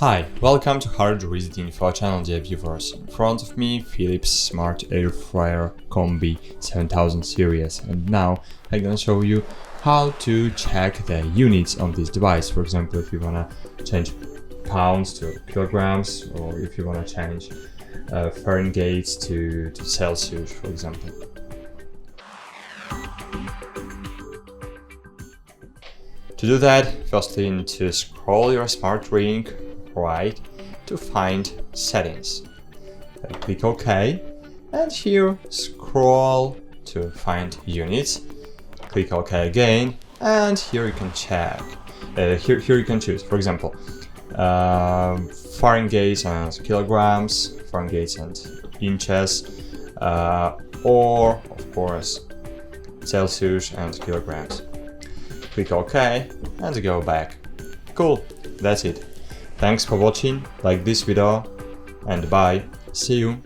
Hi, welcome to HardReset.Info channel, dear viewers. In front of me, Philips Smart Air Fryer Combi 7000 series, and now I'm gonna show you how to check the units on this device. For example, if you wanna change pounds to kilograms, or if you wanna change Fahrenheit to Celsius, for example. To do that, firstly you need to scroll your smart ring right to find settings. Then click OK, and here scroll to find units. Click OK again, and here you can check. Here you can choose, for example, Fahrenheit and kilograms, Fahrenheit and inches, or of course Celsius and kilograms. Click OK and go back. Cool, that's it. Thanks for watching, like this video, and bye, see you.